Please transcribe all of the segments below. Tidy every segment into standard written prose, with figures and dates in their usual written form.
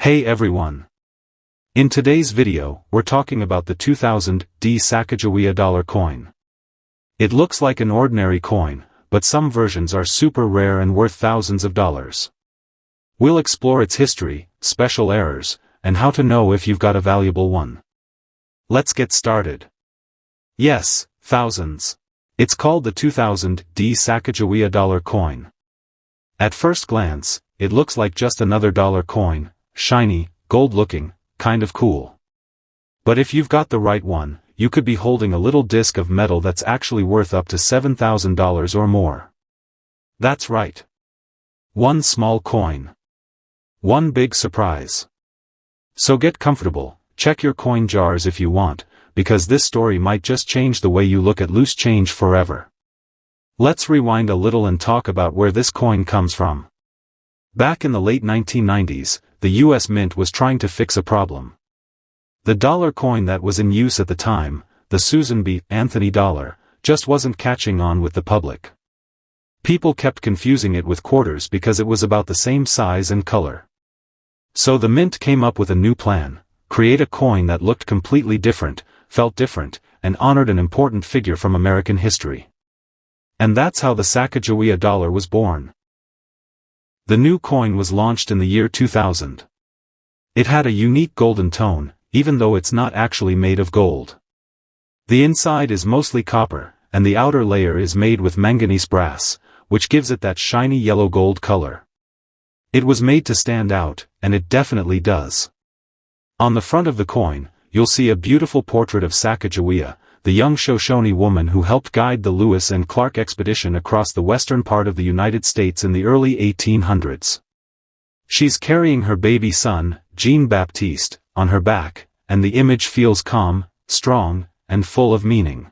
Hey everyone! In today's video, we're talking about the 2000 Sacagawea dollar coin. It looks like an ordinary coin, but some versions are super rare and worth thousands of dollars. We'll explore its history, special errors, and how to know if you've got a valuable one. Let's get started. Yes, thousands. It's called the 2000 Sacagawea dollar coin. At first glance, it looks like just another dollar coin, shiny, gold-looking, kind of cool. But if you've got the right one, you could be holding a little disc of metal that's actually worth up to $7,000 or more. That's right. One small coin. One big surprise. So get comfortable, check your coin jars if you want, because this story might just change the way you look at loose change forever. Let's rewind a little and talk about where this coin comes from. Back in the late 1990s, the U.S. Mint was trying to fix a problem. The dollar coin that was in use at the time, the Susan B. Anthony dollar, just wasn't catching on with the public. People kept confusing it with quarters because it was about the same size and color. So the Mint came up with a new plan: create a coin that looked completely different, felt different, and honored an important figure from American history. And that's how the Sacagawea dollar was born. The new coin was launched in the year 2000. It had a unique golden tone, even though it's not actually made of gold. The inside is mostly copper, and the outer layer is made with manganese brass, which gives it that shiny yellow-gold color. It was made to stand out, and it definitely does. On the front of the coin, you'll see a beautiful portrait of Sacagawea, the young Shoshone woman who helped guide the Lewis and Clark expedition across the western part of the United States in the early 1800s. She's carrying her baby son, Jean-Baptiste, on her back, and the image feels calm, strong, and full of meaning.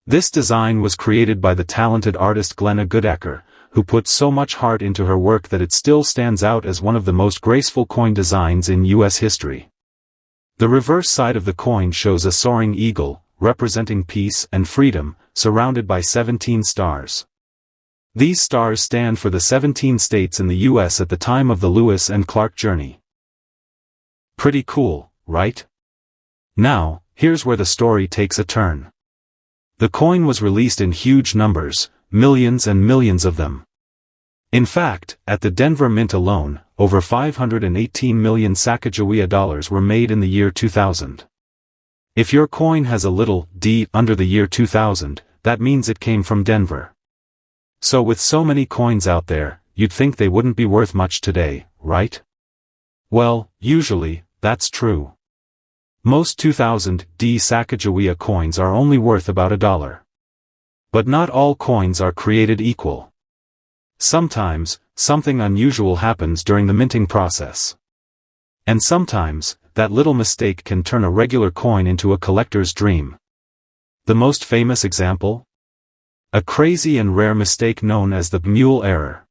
This design was created by the talented artist Glenna Goodacker, who put so much heart into her work that it still stands out as one of the most graceful coin designs in U.S. history. The reverse side of the coin shows a soaring eagle, representing peace and freedom, surrounded by 17 stars. These stars stand for the 17 states in the U.S. at the time of the Lewis and Clark journey. Pretty cool, right? Now, here's where the story takes a turn. The coin was released in huge numbers, millions and millions of them. In fact, at the Denver Mint alone, over 518 million Sacagawea dollars were made in the year 2000. If your coin has a little d under the year 2000, that means it came from Denver. So with so many coins out there, you'd think they wouldn't be worth much today, right? Well, usually, that's true. Most 2000 Sacagawea coins are only worth about $1. But not all coins are created equal. Sometimes, something unusual happens during the minting process. And sometimes, that little mistake can turn a regular coin into a collector's dream. The most famous example? A crazy and rare mistake known as the Mule Error.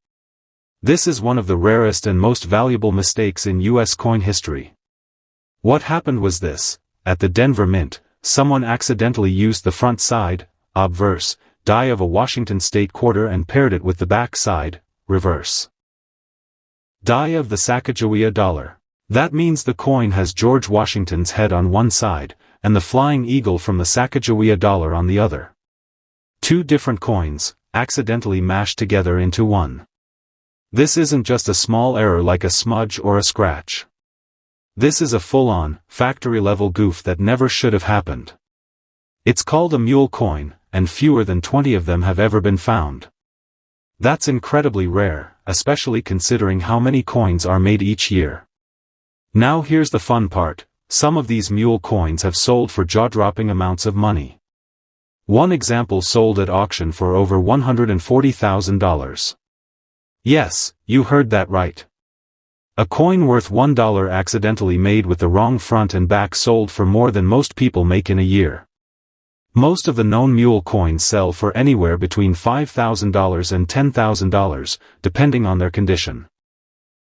This is one of the rarest and most valuable mistakes in U.S. coin history. What happened was this: at the Denver Mint, someone accidentally used the front side, obverse, die of a Washington state quarter and paired it with the back side, reverse, die of the Sacagawea dollar. That means the coin has George Washington's head on one side, and the flying eagle from the Sacagawea dollar on the other. Two different coins, accidentally mashed together into one. This isn't just a small error like a smudge or a scratch. This is a full-on, factory-level goof that never should have happened. It's called a mule coin, and fewer than 20 of them have ever been found. That's incredibly rare, especially considering how many coins are made each year. Now here's the fun part: some of these mule coins have sold for jaw-dropping amounts of money. One example sold at auction for over $140,000. Yes, you heard that right. A coin worth $1 accidentally made with the wrong front and back sold for more than most people make in a year. Most of the known mule coins sell for anywhere between $5,000 and $10,000, depending on their condition.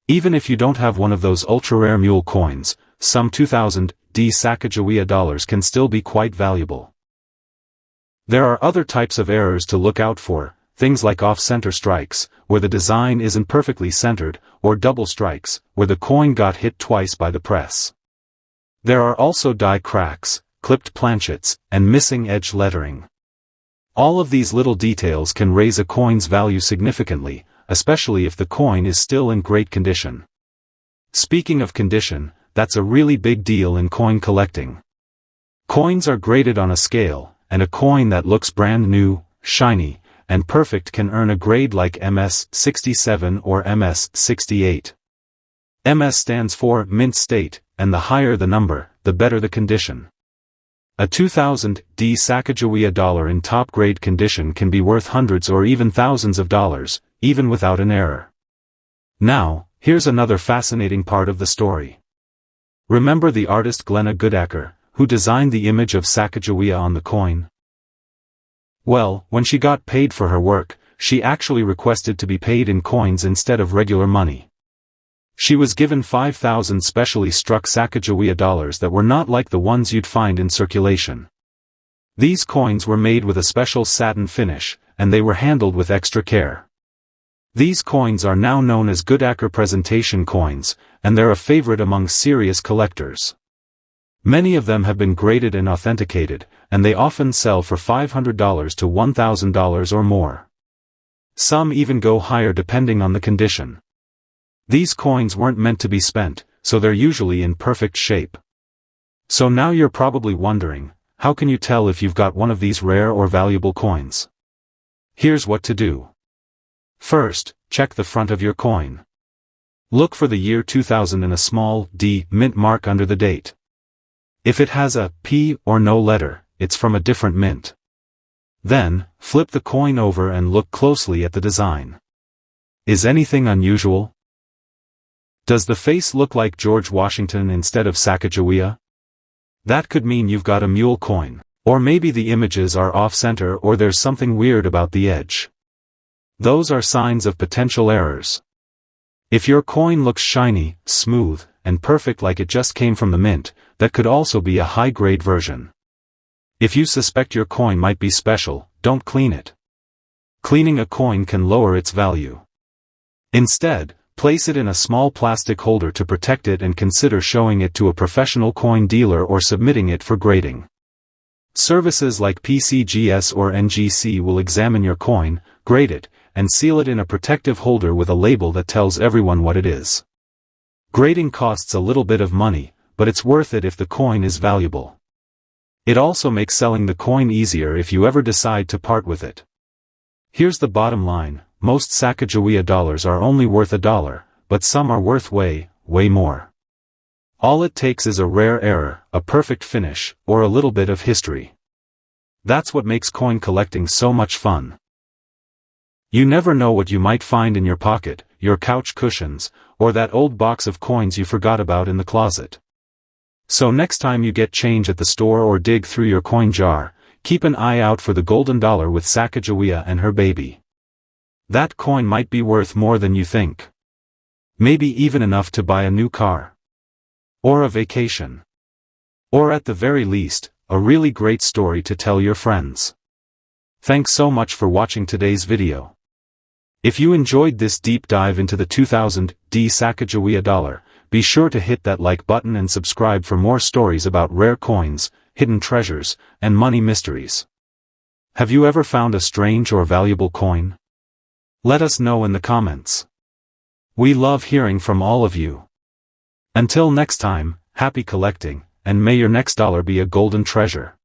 Even if you don't have one of those ultra-rare mule coins, some 2000 Sacagawea dollars can still be quite valuable. There are other types of errors to look out for, things like off-center strikes, where the design isn't perfectly centered, or double strikes, where the coin got hit twice by the press. There are also die cracks, clipped planchets, and missing edge lettering. All of these little details can raise a coin's value significantly, especially if the coin is still in great condition. Speaking of condition, that's a really big deal in coin collecting. Coins are graded on a scale, and a coin that looks brand new, shiny, and perfect can earn a grade like MS 67 or MS 68. MS stands for mint state, and the higher the number, the better the condition. A 2000 D Sacagawea dollar in top-grade condition can be worth hundreds or even thousands of dollars, even without an error. Now, here's another fascinating part of the story. Remember the artist Glenna Goodacker, who designed the image of Sacagawea on the coin? Well, when she got paid for her work, she actually requested to be paid in coins instead of regular money. She was given 5,000 specially struck Sacagawea dollars that were not like the ones you'd find in circulation. These coins were made with a special satin finish, and they were handled with extra care. These coins are now known as Goodacker presentation coins, and they're a favorite among serious collectors. Many of them have been graded and authenticated, and they often sell for $500 to $1,000 or more. Some even go higher depending on the condition. These coins weren't meant to be spent, so they're usually in perfect shape. So now you're probably wondering, how can you tell if you've got one of these rare or valuable coins? Here's what to do. First, check the front of your coin. Look for the year 2000 and a small D mint mark under the date. If it has a P or no letter, it's from a different mint. Then, flip the coin over and look closely at the design. Is anything unusual? Does the face look like George Washington instead of Sacagawea? That could mean you've got a mule coin, or maybe the images are off-center or there's something weird about the edge. Those are signs of potential errors. If your coin looks shiny, smooth, and perfect like it just came from the mint, that could also be a high-grade version. If you suspect your coin might be special, don't clean it. Cleaning a coin can lower its value. Instead, place it in a small plastic holder to protect it and consider showing it to a professional coin dealer or submitting it for grading. Services like PCGS or NGC will examine your coin, grade it, and seal it in a protective holder with a label that tells everyone what it is. Grading costs a little bit of money, but it's worth it if the coin is valuable. It also makes selling the coin easier if you ever decide to part with it. Here's the bottom line. Most Sacagawea dollars are only worth $1, but some are worth way more. All it takes is a rare error, a perfect finish, or a little bit of history. That's what makes coin collecting so much fun. You never know what you might find in your pocket, your couch cushions, or that old box of coins you forgot about in the closet. So next time you get change at the store or dig through your coin jar, keep an eye out for the golden dollar with Sacagawea and her baby. That coin might be worth more than you think. Maybe even enough to buy a new car. Or a vacation. Or at the very least, a really great story to tell your friends. Thanks so much for watching today's video. If you enjoyed this deep dive into the 2000 D Sacagawea dollar, be sure to hit that like button and subscribe for more stories about rare coins, hidden treasures, and money mysteries. Have you ever found a strange or valuable coin? Let us know in the comments. We love hearing from all of you. Until next time, happy collecting, and may your next dollar be a golden treasure.